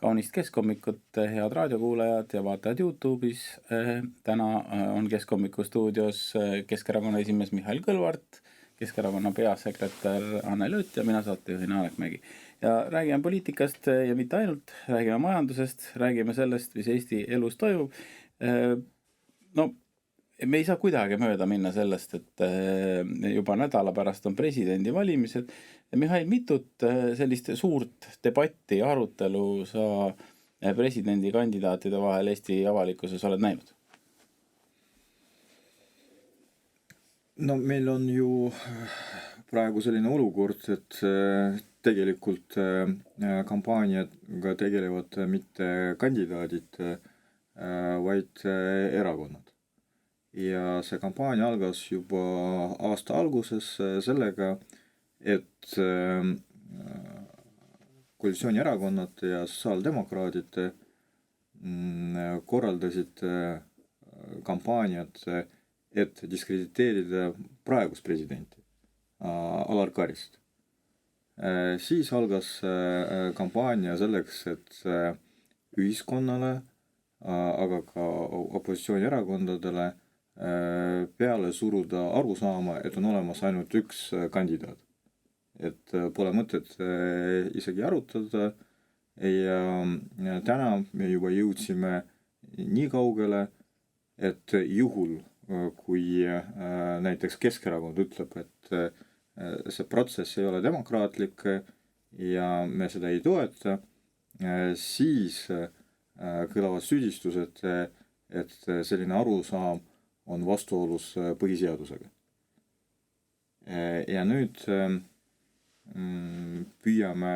Kaunist keskhommikut, head raadiokuulajad ja vaatajad YouTube'is. Täna on Keskhommiku stuudios Keskerakonna esimees Mihhail Kõlvart, Keskerakonna peasekretär Anneli Ott ja mina saatejuhina Alek Mägi. Ja räägime poliitikast ja mitte ainult, räägime majandusest, räägime sellest, mis Eesti elus toimub. No, me ei saa kuidagi mööda minna sellest, et juba nädala pärast on presidendivalimised. Ja Mihhail, mitut sellist suurt debatti ja arutelu sa presidendikandidaatide vahel Eesti avalikkuses oled näinud? No meil on ju praegu selline olukord, et tegelikult kampaaniaga tegelevad mitte kandidaadid, vaid erakonnad. Ja see kampaania algas juba aasta alguses sellega, et koalitsioonierakonnad ja sotsiaaldemokraadid korraldasid kampaaniat, et diskrediteerida praegust presidenti, Alar Karist. Siis algas kampaania selleks, et ühiskonnale, aga ka opositsioonierakondadele peale suruda arusaama, et on olemas ainult üks kandidaat. Et pole mõtet isegi arutada ja täna me juba jõudsime nii kaugele, et juhul, kui näiteks Keskerakond ütleb, et see protsess ei ole demokraatlik ja me seda ei toeta, siis kõlavad süüdistused, et selline arusaam on vastuolus põhiseadusega. Ja nüüd püüame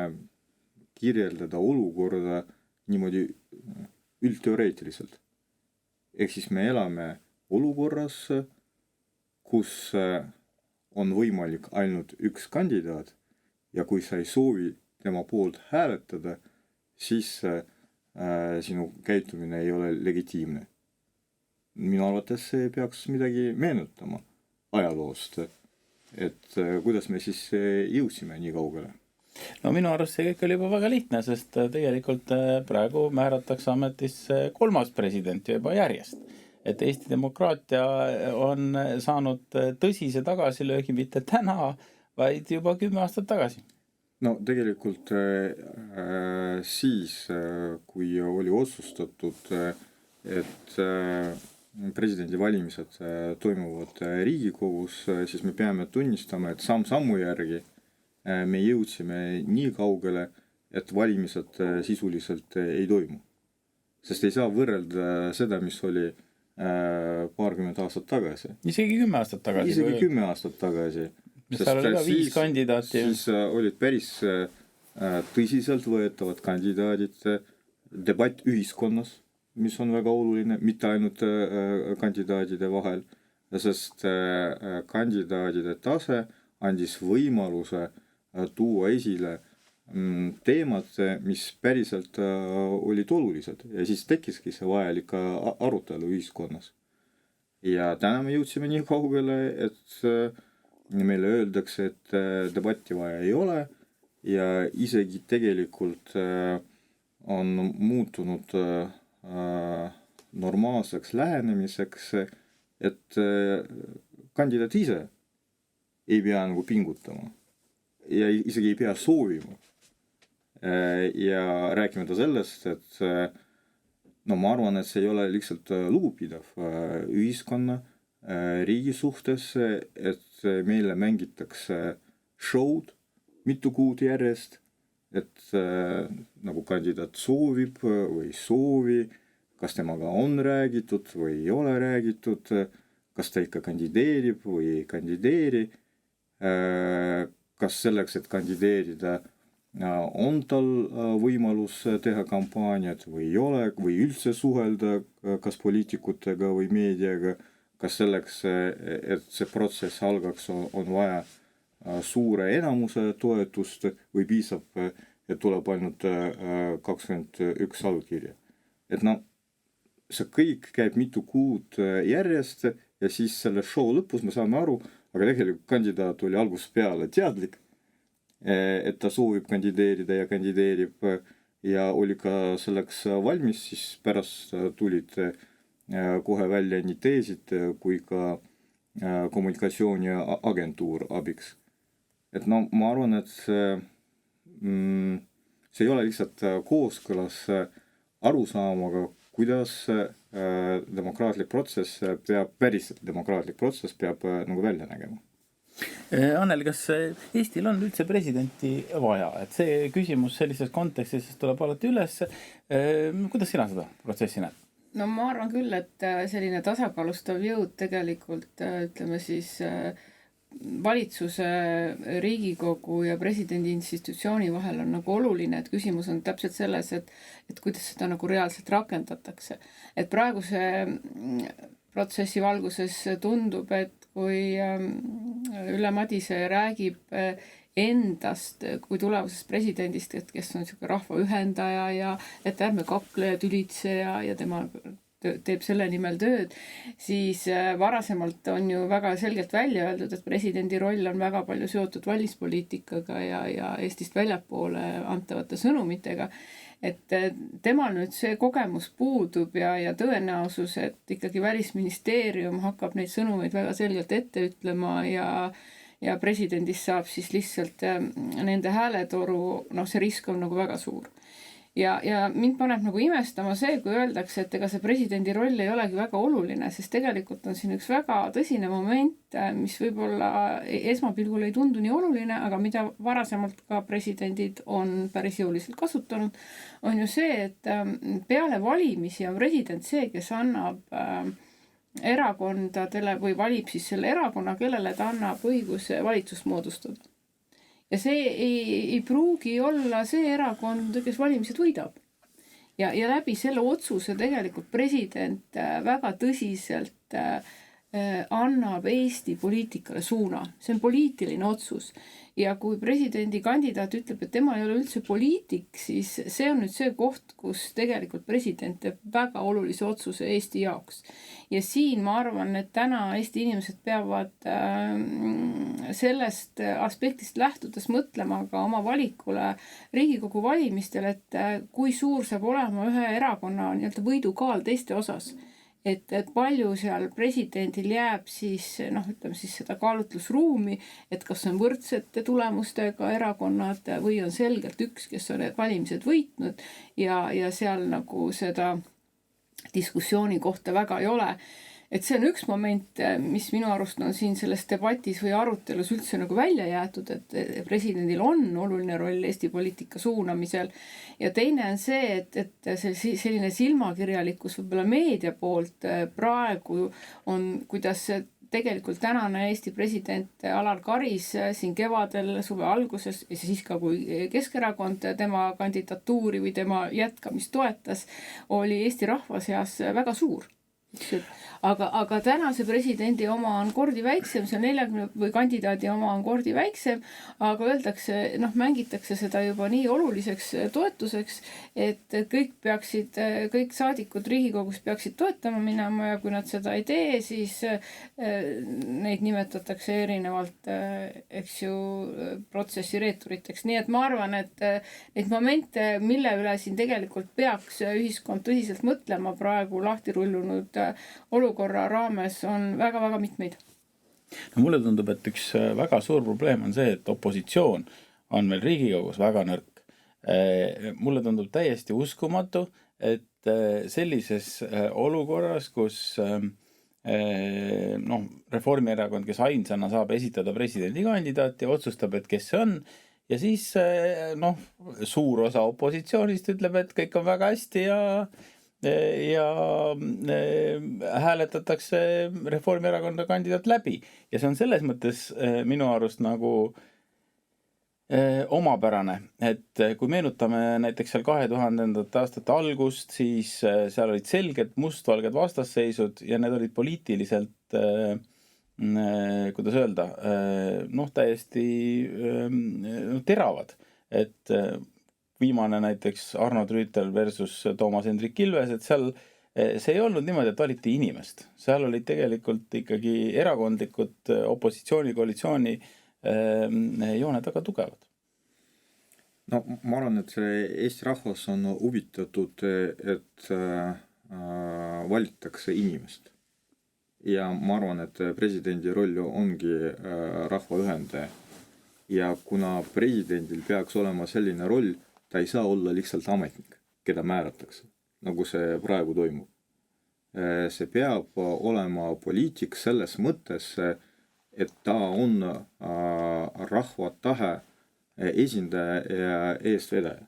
kirjeldada olukorda niimoodi üldteoreetiliselt. Ehk siis me elame olukorras, kus on võimalik ainult üks kandidaat ja kui sa ei soovi tema poolt hääletada, siis sinu käitumine ei ole legitiimne. Minu arvates see peaks midagi meenutama ajaloost, et kuidas me siis jõudsime nii kaugele. No minu arust see kõik oli juba väga lihtne, sest tegelikult praegu määratakse ametisse 3. president juba järjest. Et Eesti demokraatia on saanud tõsise tagasilöögi mitte täna, vaid juba 10 aastat tagasi. No tegelikult siis, kui oli otsustatud, et presidendivalimised toimuvad Riigikogus, siis me peame tunnistama, et sammu järgi me jõudsime nii kaugele, et valimised sisuliselt ei toimu. Sest ei saa võrrelda seda, mis oli paarkümmend aastat tagasi. Isegi 10 aastat tagasi. Isegi 10 aastat tagasi. Seal oli ka 5 kandidaati. Siis olid päris tõsiselt võetavad kandidaadid, debatt ühiskonnas, mis on väga oluline, mitte ainult kandidaadide vahel, sest kandidaadide tase andis võimaluse tuua esile teemad, mis päriselt olid olulised ja siis tekkiski see vajalik arutelu ühiskonnas. Ja täna me jõudsime nii kaugele, et meile öeldakse, et debatti vaja ei ole ja isegi tegelikult on muutunud normaalseks lähenemiseks, et kandidaat ise ei pea nagu pingutama ja isegi ei pea soovima. Ja rääkimata sellest, et no ma arvan, et see ei ole lihtsalt lugupidav ühiskonna, riigi suhtes, et meile mängitakse show'd mitu kuud järjest, et nagu kandidaat soovib või ei soovi, kas temaga on räägitud või ei ole räägitud, kas ta ikka kandideerib või ei kandideeri, kas selleks, et kandideerida, on tal võimalus teha kampaaniat või ei ole, või üldse suhelda kas poliitikutega või meediaga, kas selleks, et see protsess algaks, on vaja suure enamuse toetust või piisab, et tuleb ainult 21 allkirja. Et no, see kõik käib mitu kuud järjest ja siis selle show lõpus me saame aru, aga tegelikult kandidaat oli algusest peale teadlik, et ta soovib kandideerida ja kandideerib ja oli ka selleks valmis, siis pärast tulid kohe välja nii teesid kui ka kommunikatsiooniagentuur abiks. Et no ma arvan, et see ei ole lihtsalt kooskõlas arusaamaga, kuidas demokraatlik protsess peab, päriselt demokraatlik protsess peab nagu välja nägema. Anneli, kas Eestil on üldse presidenti vaja? Et see küsimus sellises kontekstis tuleb alati üles. Kuidas sina seda protsessi näed? No ma arvan küll, et selline tasakaalustav jõud tegelikult, ütleme siis, valitsuse, Riigikogu ja presidendi institutsiooni vahel on nagu oluline, et küsimus on täpselt selles, et kuidas seda nagu reaalselt rakendatakse. Et praeguse protsessi valguses tundub, et kui Ülle Madise räägib endast kui tulevasest presidendist, et kes on selline rahva ühendaja ja et ärme kakle ja tülitse ja tema teeb selle nimel tööd, siis varasemalt on ju väga selgelt välja öeldud, et presidendi roll on väga palju seotud valimispoliitikaga ja Eestist väljapoole antavate sõnumitega, et temal nüüd see kogemus puudub ja tõenäosus, et ikkagi Välisministeerium hakkab neid sõnumeid väga selgelt ette ütlema ja presidendist saab siis lihtsalt nende hääletoru, see risk on nagu väga suur. Ja mind paneb nagu imestama see, kui öeldakse, et ega see presidendi roll ei olegi väga oluline, sest tegelikult on siin üks väga tõsine moment, mis võib-olla esmapilgul ei tundu nii oluline, aga mida varasemalt ka presidendid on päris jõuliselt kasutanud, on ju see, et peale valimisi on president see, kes annab erakondadele või valib siis selle erakonna, kellele ta annab õiguse valitsust moodustada. Ja see ei pruugi olla see erakond, kes valimised võidab. Ja läbi selle otsuse tegelikult president väga tõsiselt annab Eesti poliitikale suuna. See on poliitiline otsus. Ja kui presidendi kandidaat ütleb, et tema ei ole üldse poliitik, siis see on nüüd see koht, kus tegelikult president teeb väga olulise otsuse Eesti jaoks. Ja siin ma arvan, et täna Eesti inimesed peavad sellest aspektist lähtudes mõtlema ka oma valikule Riigikogu valimistel, et kui suur saab olema ühe erakonna nii-öelda võidukaal teiste osas. Et palju seal presidendil jääb siis, ütleme siis seda kaalutlusruumi, et kas on võrdsete tulemustega erakonnad või on selgelt üks, kes on need valimised võitnud ja seal nagu seda diskussiooni kohta väga ei ole. Et see on üks moment, mis minu arust on siin selles debatis või arutelus üldse nagu välja jäetud, et presidendil on oluline roll Eesti poliitika suunamisel. Ja teine on see, et selline silmakirjalikkus võib-olla meedia poolt praegu on, kuidas tegelikult tänane Eesti president Alar Karis siin kevadel, suve alguses ja siis ka kui Keskerakond tema kandidatuuri või tema jätkamist toetas, oli Eesti rahva seas väga suur. Aga tänase presidendi oma on kordi väiksem, see 40 või kandidaadi oma on kordi väiksem, aga öeldakse, mängitakse seda juba nii oluliseks toetuseks, et kõik saadikud Riigikogus peaksid toetama minema ja kui nad seda ei tee, siis neid nimetatakse erinevalt, protsessi reeturiteks. Nii et ma arvan, et neid momente, mille üle siin tegelikult peaks ühiskond tõsiselt mõtlema praegu lahtirullunud olukorra raames on väga-väga mitmeid. Mulle tundub, et üks väga suur probleem on see, et opositsioon on meil Riigikogus väga nõrk. Mulle tundub täiesti uskumatu, et sellises olukorras, kus Reformierakond, kes ainsana saab esitada presidendikandidaati, otsustab, et kes see on, ja siis suur osa opositsioonist ütleb, et kõik on väga hästi ja hääletatakse Reformierakonna kandidaat läbi. Ja see on selles mõttes minu arust nagu omapärane, et kui meenutame näiteks seal 2000. aastate algust, siis seal olid selged mustvalged vastasseisud ja need olid poliitiliselt, kuidas öelda, täiesti teravad, et viimane näiteks Arno Trüütel versus Toomas Hendrik Ilves, et seal see ei olnud niimoodi, et valiti inimest. Seal olid tegelikult ikkagi erakondlikud opositsiooni, koalitsiooni jooned väga tugevad. no ma arvan, et see Eesti rahvas on huvitatud, et valitakse inimest. Ja ma arvan, et presidendi roll ongi rahva ühendaja. Ja kuna presidendil peaks olema selline roll, ta ei saa olla lihtsalt ametnik, keda määratakse, nagu see praegu toimub. See peab olema poliitik selles mõttes, et ta on rahva tahe esindaja ja eestvedaja.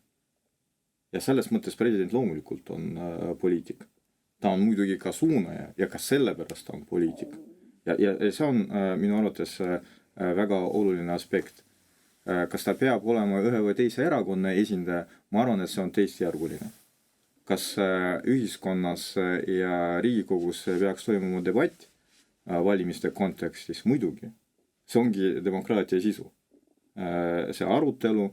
Ja selles mõttes president loomulikult on poliitik. Ta on muidugi ka suunaja ja ka sellepärast on poliitik. Ja see on minu arvates väga oluline aspekt. Kas ta peab olema ühe või teise erakonna esindaja, ma arvan, et see on teistjärguline. Kas ühiskonnas ja Riigikogus peaks toimuma debatt valimiste kontekstis? Muidugi. See ongi demokraatia sisu. See arutelu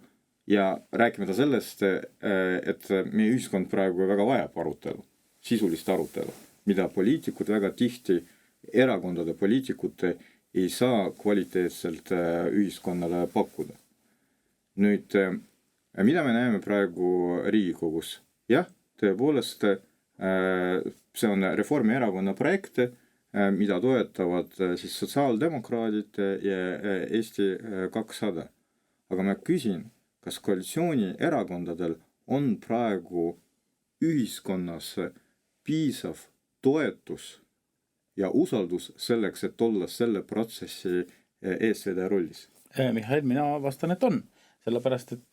ja rääkimata sellest, et meie ühiskond praegu väga vajab arutelu, sisulist arutelu, mida poliitikud väga tihti, erakondade poliitikud ei saa kvaliteetselt ühiskonnale pakkuda. Nüüd, mida me näeme praegu Riigikogus? Jah, tõepoolest, see on Reformierakonna projekt, mida toetavad siis sotsiaaldemokraadid ja Eesti 200. Aga ma küsin, kas koalitsiooni erakondadel on praegu ühiskonnas piisav toetus ja usaldus selleks, et olla selle protsessi eestvedaja rollis? Mihhail, mina vastan, et on. Sellepärast, et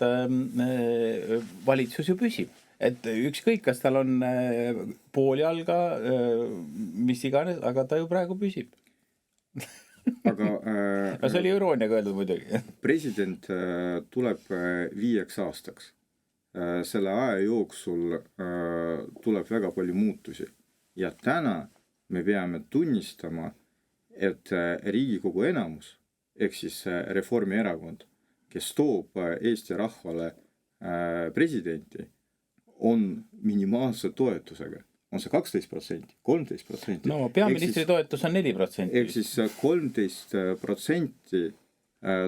valitsus ju püsib. Et ükskõik, kas tal on pool jalga, mis iganes, aga ta ju praegu püsib. Aga see oli irooniaga öeldud muidugi. President tuleb 5 aastaks. Selle aja jooksul tuleb väga palju muutusi. Ja täna me peame tunnistama, et Riigikogu enamus, ehk siis Reformierakond, kes toob Eesti rahvale presidenti, on minimaalse toetusega. On see 12%, 13%. No peaministri toetus on 4%. Ehk siis 13%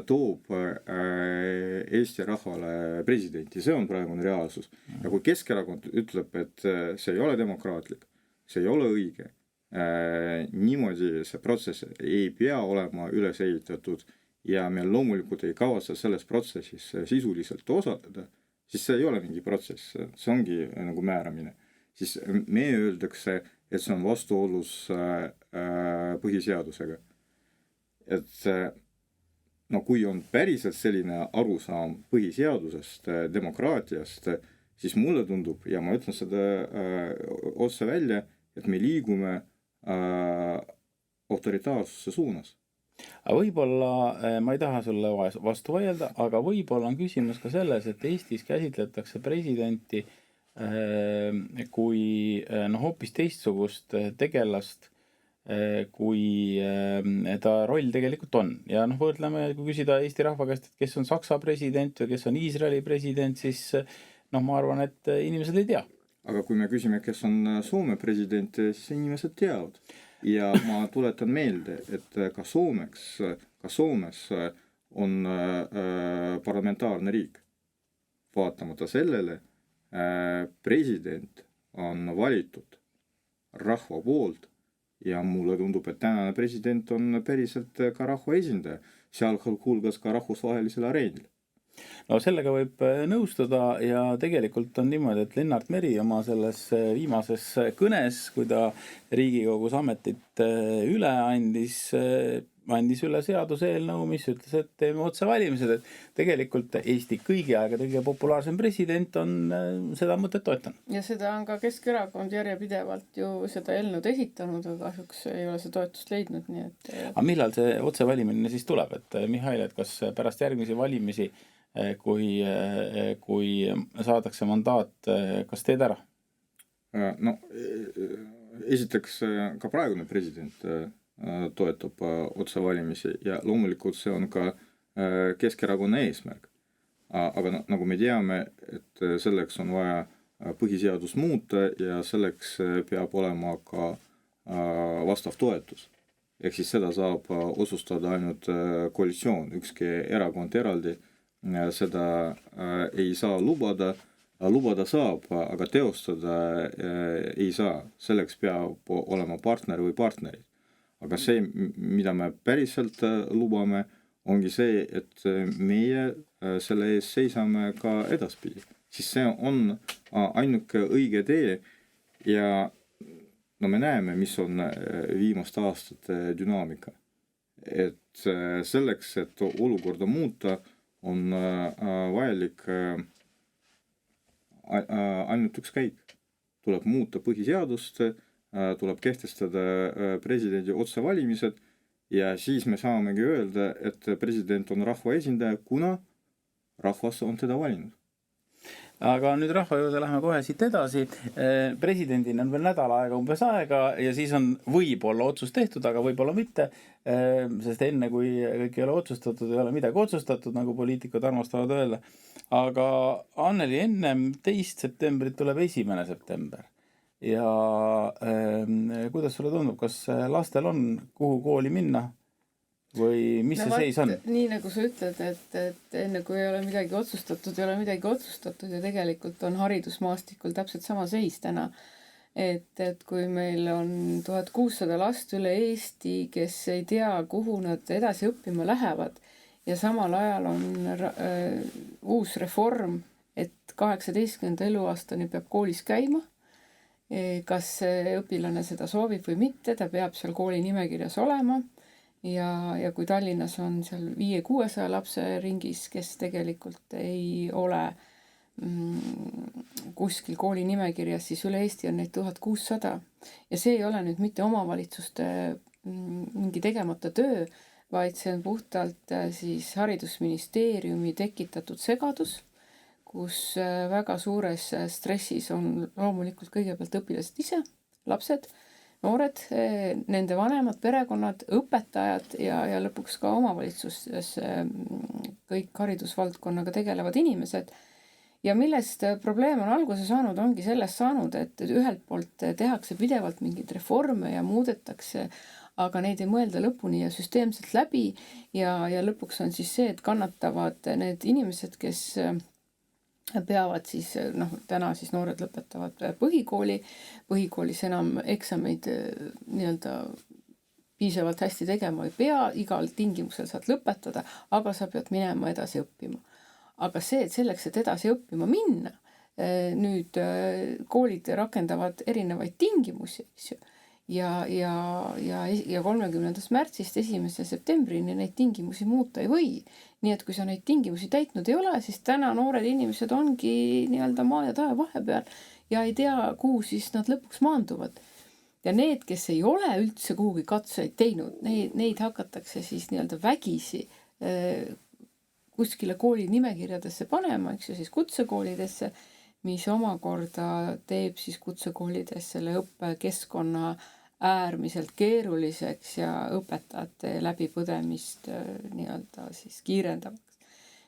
toob Eesti rahvale presidenti. See on praegune reaalsus. Ja kui Keskerakond ütleb, et see ei ole demokraatlik, see ei ole õige, niimoodi see protsess ei pea olema üles ehitatud ja me loomulikult ei kavatse selles protsessis sisuliselt osaleda, siis see ei ole mingi protsess, see ongi nagu määramine. Siis me öeldakse, et see on vastuolus põhiseadusega. Et no kui on päriselt selline arusaam põhiseadusest, demokraatiast, siis mulle tundub, ja ma ütlen seda otse välja, et me liigume autoritaarsuse suunas. Aga võib-olla, ma ei taha sulle vastu vaielda, aga võib-olla on küsimus ka selles, et Eestis käsitletakse presidenti kui hoopis teistsugust tegelast, kui ta roll tegelikult on. Ja võrdleme, kui küsida Eesti rahva käest, et kes on Saksa president või kes on Iisraeli president, siis ma arvan, et inimesed ei tea. Aga kui me küsime, kes on Soome president, siis inimesed teavad. Ja ma tuletan meelde, et ka Soomes on parlamentaarne riik. Vaatamata sellele president on valitud rahva poolt ja mulle tundub, et tänane president on päriselt ka rahva esindaja, sealhulgas ka rahvusvahelisel areenil. No sellega võib nõustuda ja tegelikult on niimoodi, et Lennart Meri oma selles viimases kõnes, kui ta Riigikogus ametit üle andis üle seaduseelnõu, mis ütles, et teeme otsevalimised, et tegelikult Eesti kõigi aegade kõige populaarsem president on seda mõtet toetanud. Ja seda on ka Keskerakond järjepidevalt ju seda eelnõud esitanud, aga kahjuks ei ole see toetust leidnud. Nii et... Aga millal see otsevalimine siis tuleb? Et Mihhail, et kas pärast järgmisi valimisi kui saadakse mandaat, kas teed ära? No, esiteks ka praegune president toetab otsevalimisi ja loomulikult see on ka Keskerakonna eesmärk. Aga nagu me teame, et selleks on vaja põhiseadus muuta ja selleks peab olema ka vastav toetus. Ehk siis seda saab otsustada ainult koalitsioon, ükski erakond eraldi seda ei saa lubada saab, aga teostada ei saa, selleks peab olema partner või partnerid. Aga see, mida me päriselt lubame, ongi see, et meie selle ees seisame ka edaspidi. Siis see on ainuke õige tee ja no me näeme, mis on viimaste aastate dünaamika. Et selleks, et olukorda muuta, on vajalik ainult üks käik. Tuleb muuta põhiseadust, tuleb kehtestada presidendi otsevalimised ja siis me saamegi öelda, et president on rahva esindaja, kuna rahvas on teda valinud. Aga nüüd rahva juurde lähme kohe siit edasi. Presidendina on veel nädal aega umbes aega ja siis on võib-olla otsus tehtud, aga võib-olla mitte, sest enne kui kõik ei ole otsustatud, ei ole midagi otsustatud, nagu poliitikud armastavad öelda. Aga Anneli, ennem 2. septembrit tuleb 1. september. Ja kuidas sulle tundub, kas lastel on kuhu kooli minna? Või mis see seis on? Nii nagu sa ütled, et enne kui ei ole midagi otsustatud, ei ole midagi otsustatud ja tegelikult on haridusmaastikul täpselt sama seis täna. Et kui meil on 1600 last üle Eesti, kes ei tea, kuhu nad edasi õppima lähevad ja samal ajal on uus reform, et 18. eluaastani peab koolis käima, kas õpilane seda soovib või mitte, ta peab seal kooli nimekirjas olema. Ja kui Tallinnas on seal 500-600 lapse ringis, kes tegelikult ei ole kuskil kooli nimekirjas, siis üle Eesti on neid 1600. Ja see ei ole nüüd mitte omavalitsuste mingi tegemata töö, vaid see on puhtalt siis haridusministeeriumi tekitatud segadus, kus väga suures stressis on loomulikult kõigepealt õpilased ise, lapsed, noored, nende vanemad, perekonnad, õpetajad ja lõpuks ka omavalitsustes kõik haridusvaldkonnaga tegelevad inimesed. Ja millest probleem on alguse saanud, ongi sellest saanud, et ühelt poolt tehakse pidevalt mingeid reforme ja muudetakse, aga neid ei mõelda lõpuni ja süsteemselt läbi ja lõpuks on siis see, et kannatavad need inimesed, kes peavad siis, täna siis noored lõpetavad põhikoolis enam eksameid nii-öelda piisavalt hästi tegema ei pea, igal tingimusel saad lõpetada, aga sa pead minema edasi õppima. Aga see, et selleks, et edasi õppima minna, nüüd koolid rakendavad erinevaid tingimusi, eks ju. Ja 30. märtsist 1. septembrini neid tingimusi muuta ei või. Nii et kui sa neid tingimusi täitnud ei ole, siis täna noored inimesed ongi nii-öelda maa ja taeva vahepeal ja ei tea, kuhu siis nad lõpuks maanduvad. Ja need, kes ei ole üldse kuhugi katseid teinud, neid hakatakse siis nii-öelda vägisi kuskile kooli nimekirjadesse panema, eks ju, siis kutsekoolidesse, mis omakorda teeb siis kutsekoolides selle õppekeskkonna äärmiselt keeruliseks ja õpetajate läbipõdemist nii-öelda siis kiirendavaks.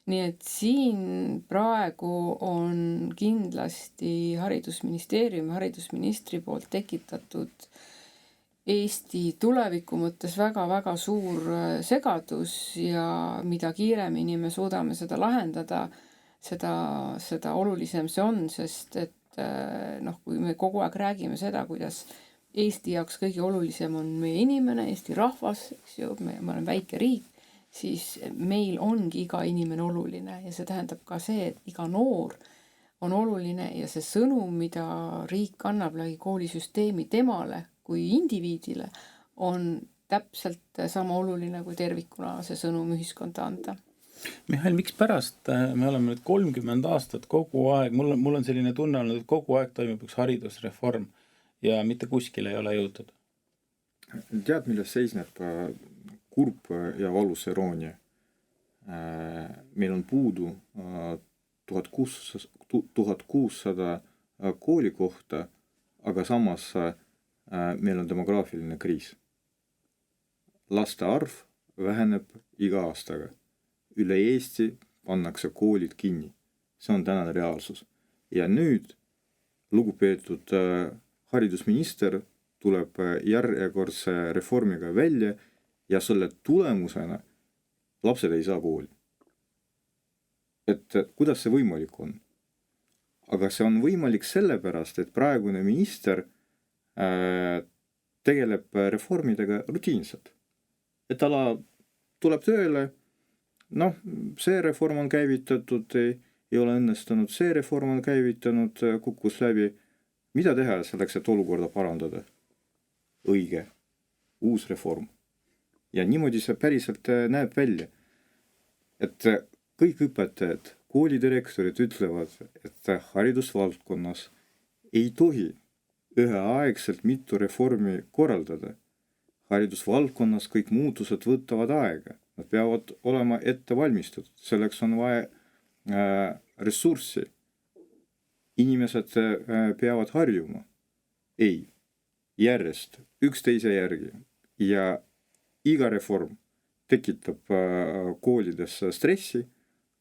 Nii et siin praegu on kindlasti haridusministeeriumi, haridusministri poolt tekitatud Eesti tuleviku mõttes väga-väga suur segadus ja mida kiiremini me suudame seda lahendada, seda olulisem see on, sest et kui me kogu aeg räägime seda, kuidas Eesti jaoks kõige olulisem on meie inimene, Eesti rahvas, eks ju, me oleme väike riik, siis meil ongi iga inimene oluline ja see tähendab ka see, et iga noor on oluline ja see sõnum, mida riik annab läbi koolisüsteemi temale kui indiviidile, on täpselt sama oluline kui tervikuna see sõnum ühiskonda anda. Mihhail, miks pärast me oleme nüüd 30 aastat kogu aeg, mul on selline tunne olnud, et kogu aeg toimub üks haridusreform ja mitte kuskil ei ole jõutud? Tead, milles seisneb kurb ja valus iroonia? Meil on puudu 1600 koolikohta, aga samas meil on demograafiline kriis. Laste arv väheneb iga aastaga. Üle Eesti pannakse koolid kinni. See on tänane reaalsus. Ja nüüd lugupeetud haridusminister tuleb järjekordse reformiga välja ja selle tulemusena lapsed ei saa kooli. et kuidas see võimalik on. Aga see on võimalik sellepärast, et praegune minister tegeleb reformidega rutiinselt. Et ala tuleb tööle, noh, see reform on käivitatud, ei ole õnnestunud, see reform on käivitanud, kukkus läbi. Mida teha selleks, et olukorda parandada? Õige, uus reform. Ja niimoodi see päriselt näeb välja. Et kõik õpetajad, koolidirektorid ütlevad, et haridusvaldkonnas ei tohi üheaegselt mitu reformi korraldada. Haridusvaldkonnas kõik muutused võtavad aega. Nad peavad olema ette valmistatud. Selleks on vaja ressurssi. Inimesed peavad harjuma. Ei, järjest, üksteise järgi. Ja iga reform tekitab koolides stressi.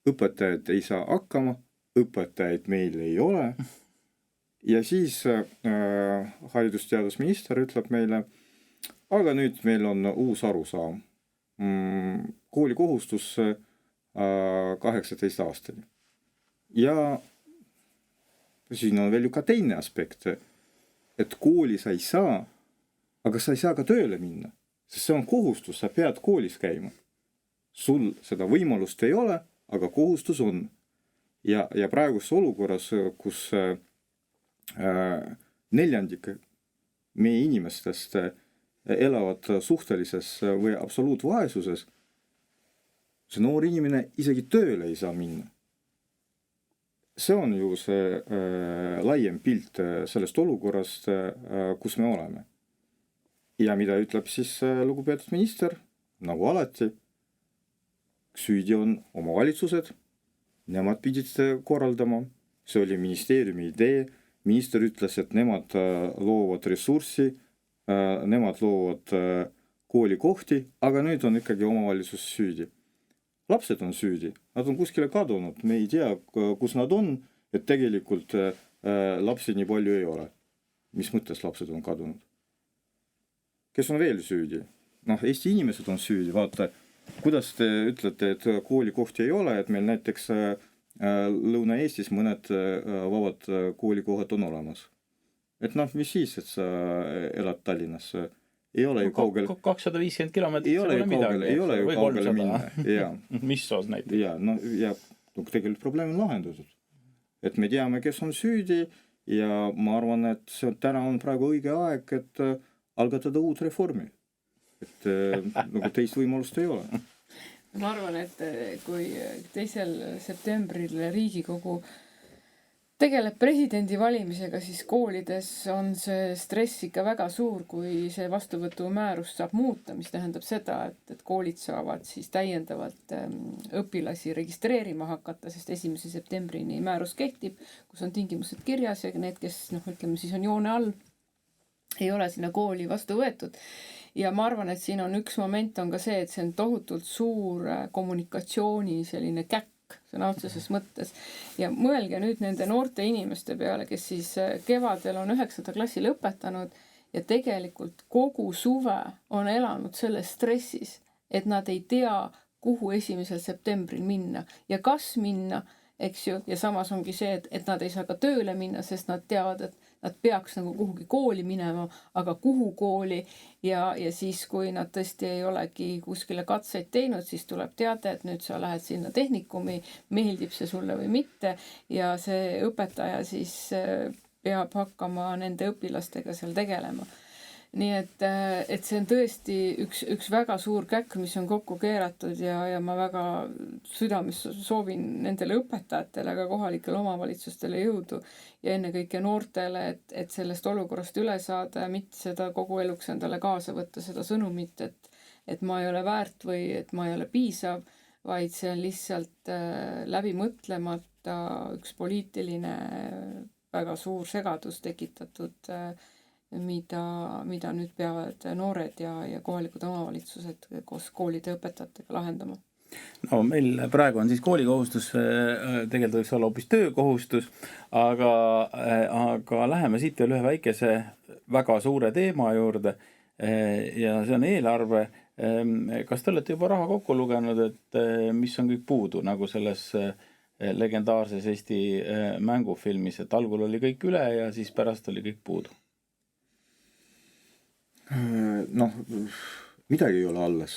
Õpetajad ei saa hakkama, õpetajaid meil ei ole. Ja siis haridusteadusminister ütleb meile, aga nüüd meil on uus arusaam. Kooli kohustus 18 aastani. Ja siin on veel ju ka teine aspekt, et kooli sa ei saa, aga sa ei saa ka tööle minna. Sest see on kohustus, sa pead koolis käima. Sul seda võimalust ei ole, aga kohustus on. Ja praeguses olukorras, kus neljandik meie inimestest elavad suhtelises või absoluutvaesuses, see noor inimene isegi tööle ei saa minna. See on ju see laiem pilt sellest olukorrast, kus me oleme. Ja mida ütleb siis lugupeetud minister, nagu alati, süüdi on omavalitsused, nemad pidid korraldama, see oli ministeeriumi idee, minister ütles, et nemad loovad ressurssi, nemad loovad koolikohti, aga nüüd on ikkagi omavalitsus süüdi. Lapsed on süüdi, nad on kuskile kadunud, me ei tea, kus nad on, et tegelikult lapsi nii palju ei ole. Mis mõttes lapsed on kadunud? Kes on veel süüdi? Noh, Eesti inimesed on süüdi, vaata, kuidas te ütlete, et koolikohti ei ole, et meil näiteks Lõuna-Eestis mõned vabad koolikohad on olemas. Et noh, mis siis, et sa elad Tallinnas? Ei ole ju kaugel. 250 kilomeetrit, ei ole ju kaugele minna. Mis soos näiteks? Ja tegelikult probleem on lahendatud. Et me teame, kes on süüdi ja ma arvan, et täna on praegu õige aeg, et algatada uut reformi. Et nagu teist võimalust ei ole. Ma arvan, et kui 2. septembril Riigikogu tegeleb presidendi valimisega, siis koolides on see stress ikka väga suur, kui see vastuvõtumäärus saab muuta, mis tähendab seda, et koolid saavad siis täiendavalt õpilasi registreerima hakata, sest 1. septembrini määrus kehtib, kus on tingimused kirjas ja need, kes siis on joone all, ei ole sinna kooli vastu võetud. Ja ma arvan, et siin on üks moment on ka see, et see on tohutult suur kommunikatsiooni selline käkk sõna otseses mõttes. Ja mõelge nüüd nende noorte inimeste peale, kes siis kevadel on 9. klassi lõpetanud ja tegelikult kogu suve on elanud selles stressis, et nad ei tea, kuhu 1. septembril minna ja kas minna, eks ju, ja samas ongi see, et nad ei saa ka tööle minna, sest nad teavad, et nad peaks nagu kuhugi kooli minema, aga kuhu kooli ja siis, kui nad tõesti ei olegi kuskile katseid teinud, siis tuleb teada, et nüüd sa lähed sinna tehnikumi, meeldib see sulle või mitte ja see õpetaja siis peab hakkama nende õpilastega seal tegelema. Nii et see on tõesti üks väga suur käkk, mis on kokku keeratud ja ma väga südames soovin nendele õpetajatele, aga kohalikele omavalitsustele jõudu ja ennekõike noortele, et sellest olukorrast üle saada ja mitte seda kogu eluks endale kaasa võtta, seda sõnumit, et ma ei ole väärt või et ma ei ole piisav, vaid see on lihtsalt läbi mõtlemata üks poliitiline väga suur segadus tekitatud mida nüüd peavad noored ja kohalikud omavalitsused koos koolide õpetajatega lahendama. No meil praegu on siis koolikohustus, tegelikult võiks olla hoopis töökohustus, aga läheme siit veel ühe väikese väga suure teema juurde ja see on eelarve. Kas te olete juba raha kokku lugenud, et mis on kõik puudu nagu selles legendaarses Eesti mängufilmis, et algul oli kõik üle ja siis pärast oli kõik puudu. Noh, midagi ei ole alles.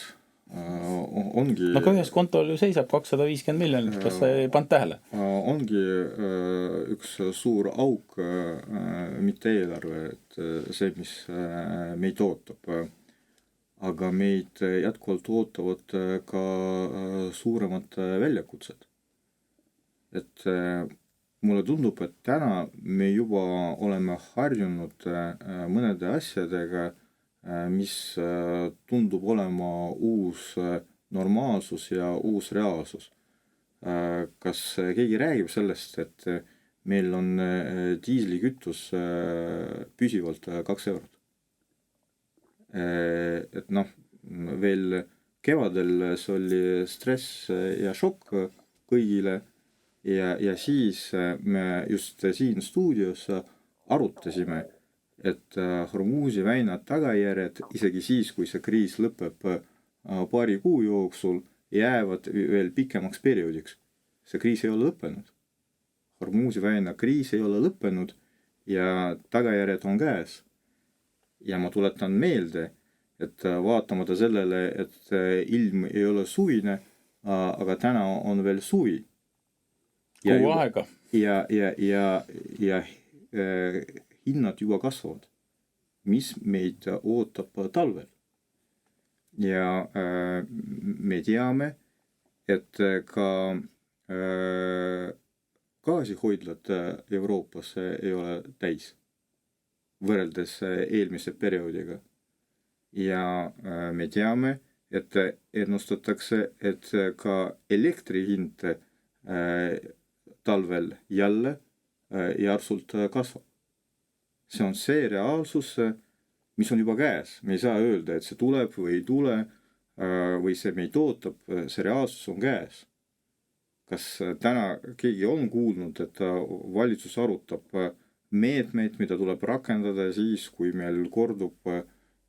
Ongi... No ka ühes kontol ju seisab 250 miljonit, kas sa ei pannud tähele? Ongi üks suur auk, mitte eelarve, et see, mis meid ootab. Aga meid jätkuvalt ootavad ka suuremad väljakutsed. Et mulle tundub, et täna me juba oleme harjunud mõnede asjadega, mis tundub olema uus normaalsus ja uus reaalsus. Kas keegi räägib sellest, et meil on diislikütus püsivalt 2 eurot? Et noh, veel kevadel see oli stress ja šokk kõigile ja siis me just siin stuudios arutasime, et Hormuzi väina tagajärjed, isegi siis, kui see kriis lõpeb paari kuu jooksul, jäävad veel pikemaks perioodiks. See kriis ei ole lõppenud. Hormuzi väina kriis ei ole lõppenud ja tagajärjed on käes. Ja ma tuletan meelde, et vaatamata sellele, et ilm ei ole suvine, aga täna on veel suvi. Kuu aega. Ja hinnad juba kasvavad, mis meid ootab talvel. Ja me teame, et ka gaasihoidlad Euroopas ei ole täis võrreldes eelmise perioodiga. Ja me teame, et ennustatakse, et ka elektri hind talvel jälle järsult kasvab. See on see reaalsus, mis on juba käes. Me ei saa öelda, et see tuleb või ei tule või see meid ootab. See reaalsus on käes. Kas täna keegi on kuulnud, et valitsus arutab meetmeid, mida tuleb rakendada siis, kui meil kordub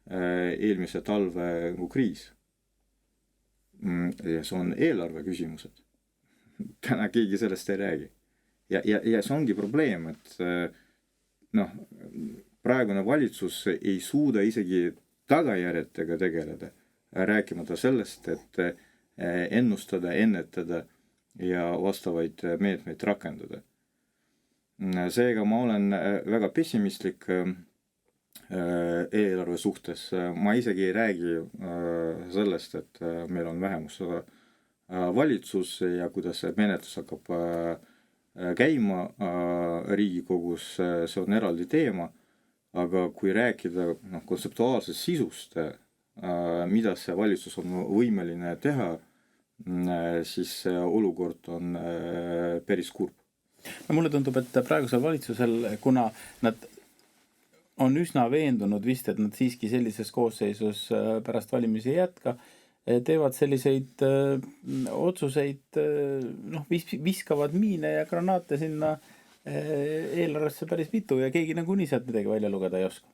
eelmise talve kriis? Ja see on eelarve küsimused. Täna keegi sellest ei räägi. Ja see ongi probleem, et praegune valitsus ei suuda isegi tagajärjedega tegeleda, rääkimata sellest, et ennustada, ennetada ja vastavaid meetmeid rakendada. Seega ma olen väga pessimistlik eelarve suhtes. Ma isegi ei räägi sellest, et meil on vähemus valitsus ja kuidas see menetlus hakkab käima Riigikogus, see on eraldi teema, aga kui rääkida kontseptuaalsest sisust, mida see valitsus on võimeline teha, siis olukord on päris kurb. No, mulle tundub, et praegusel valitsusel, kuna nad on üsna veendunud vist, et nad siiski sellises koosseisus pärast valimisi ei jätka, teevad selliseid otsuseid, viskavad miine ja granaate sinna eelarvesse päris mitu ja keegi nagunii sealt midagi välja lugeda ei oska.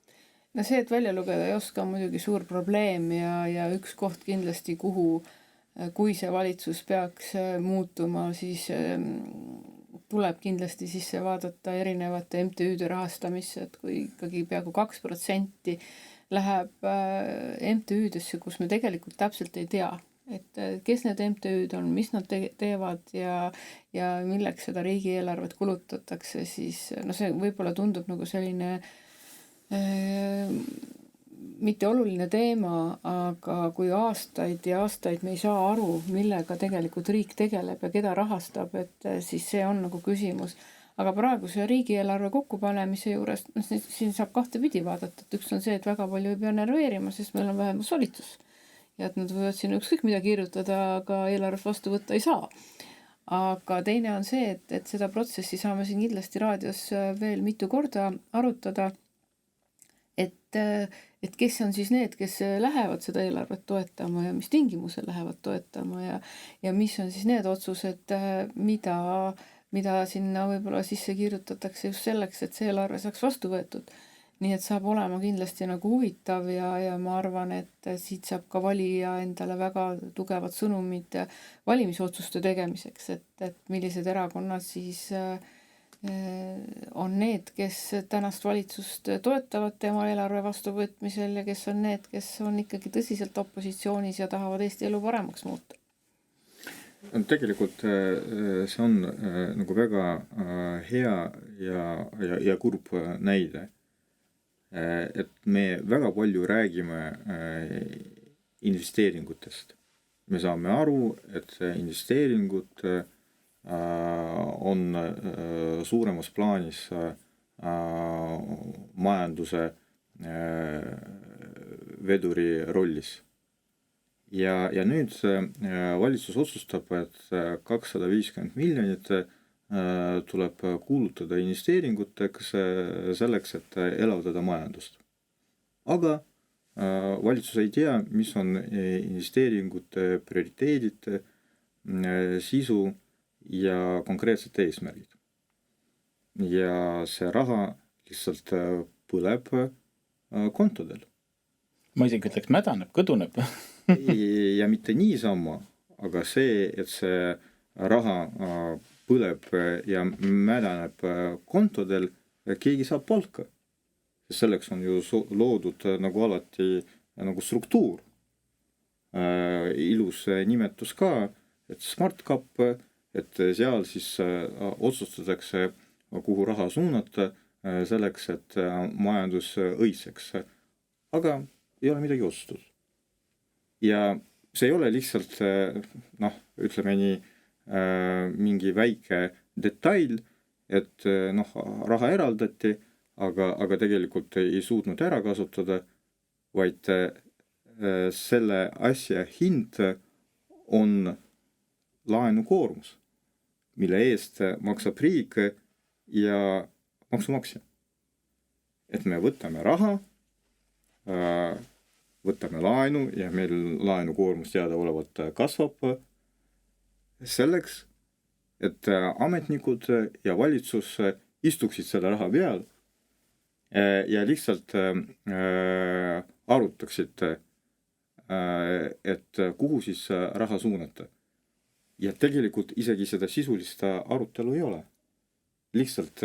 No see, et välja lugeda ei oska, on muidugi suur probleem ja üks koht kindlasti, kuhu, kui see valitsus peaks muutuma, siis tuleb kindlasti sisse vaadata erinevate MTÜ-de rahastamisse, et kui ikkagi peaaegu 2% läheb MTÜ-desse, kus me tegelikult täpselt ei tea, et kes need MTÜ-d on, mis nad teevad ja milleks seda riigieelarvet kulutatakse, siis see võib-olla tundub nagu selline mitte oluline teema, aga kui aastaid ja aastaid me ei saa aru, millega tegelikult riik tegeleb ja keda rahastab, et siis see on nagu küsimus. Aga praeguse riigieelarve kokkupanemise juures, siin saab 2 pidi vaadata, et üks on see, et väga palju ei pea nerveerima, sest meil on vähemusvalitsus. Ja et nad võivad siin ükskõik mida kirjutada, aga eelarvet vastu võtta ei saa. Aga teine on see, et seda protsessi saame siin kindlasti raadios veel mitu korda arutada, et kes on siis need, kes lähevad seda eelarvet toetama ja mis tingimusel lähevad toetama ja mis on siis need otsused, mida sinna võib-olla sisse kirjutatakse just selleks, et see eelarve saaks vastu võetud. nii et saab olema kindlasti nagu huvitav ja ma arvan, et siit saab ka valija endale väga tugevad sõnumid valimisotsuste tegemiseks, et millised erakonnad siis on need, kes tänast valitsust toetavad tema eelarve vastuvõtmisel ja kes on need, kes on ikkagi tõsiselt opositsioonis ja tahavad Eesti elu paremaks muuta. Tegelikult see on nagu väga hea ja kurb näide. Et me väga palju räägime investeeringutest. Me saame aru, et investeeringud on suuremas plaanis majanduse veduri rollis. Ja nüüd valitsus otsustab, et 250 miljonit tuleb kuulutada investeeringuteks selleks, et elavdada majandust. Aga valitsus ei tea, mis on investeeringute prioriteedid, sisu ja konkreetsed eesmärgid. Ja see raha lihtsalt põleb kontodel. Ma isegi ütleks mädaneb, kõduneb. Ja mitte niisama, aga see, et see raha põleb ja mädaneb kontodel, keegi saab palka. Selleks on ju loodud nagu alati nagu struktuur. Ilus nimetus ka, et Smart Cap, et seal siis otsustatakse, kuhu raha suunata selleks, et majandus õitseks. Aga ei ole midagi otsustatud. Ja see ei ole lihtsalt, ütleme nii, mingi väike detail, et raha eraldati, aga tegelikult ei suutnud ära kasutada, vaid selle asja hind on laenukoormus, mille eest maksab riik ja maksumaksja. Et me võtame raha, võtame laenu ja meil laenukoormus teadaolevalt kasvab selleks, et ametnikud ja valitsus istuksid selle raha peal ja lihtsalt arutaksid, et kuhu siis raha suunata. Ja tegelikult isegi seda sisulist arutelu ei ole. Lihtsalt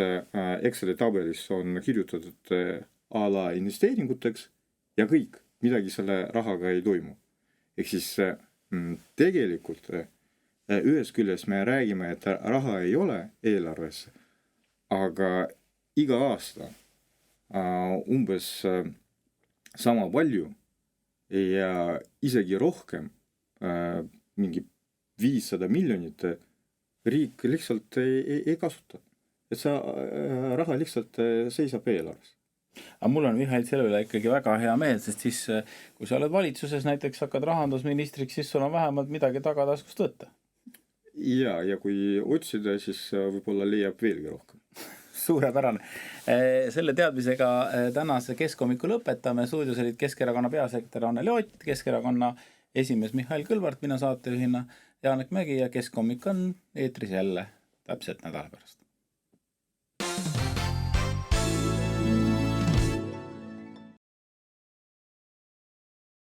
Exceli tabelis on kirjutatud a la investeeringuteks ja kõik. Midagi selle rahaga ei toimu. Ehk siis tegelikult ühes küljes me räägime, et raha ei ole eelarves, aga iga aasta umbes sama palju ja isegi rohkem, mingi 500 miljonit riik lihtsalt ei kasuta. Et see raha lihtsalt seisab eelarves. Aga mul on Mihhail selle üle ikkagi väga hea meel, sest siis kui sa oled valitsuses näiteks hakkad rahandusministriks, siis sul on vähemalt midagi tagataskust võtta. Ja kui otsida, siis võib-olla leiab veelgi rohkem. Suurepärane. Selle teadmisega tänase Keskhomiku lõpetame. Stuudios olid Keskerakonna peasekretär Anneli Ott, Keskerakonna esimees Mihhail Kõlvart, mina saatejuhina Janek Mägi ja Keskhomik on eetris jälle täpselt nädala pärast.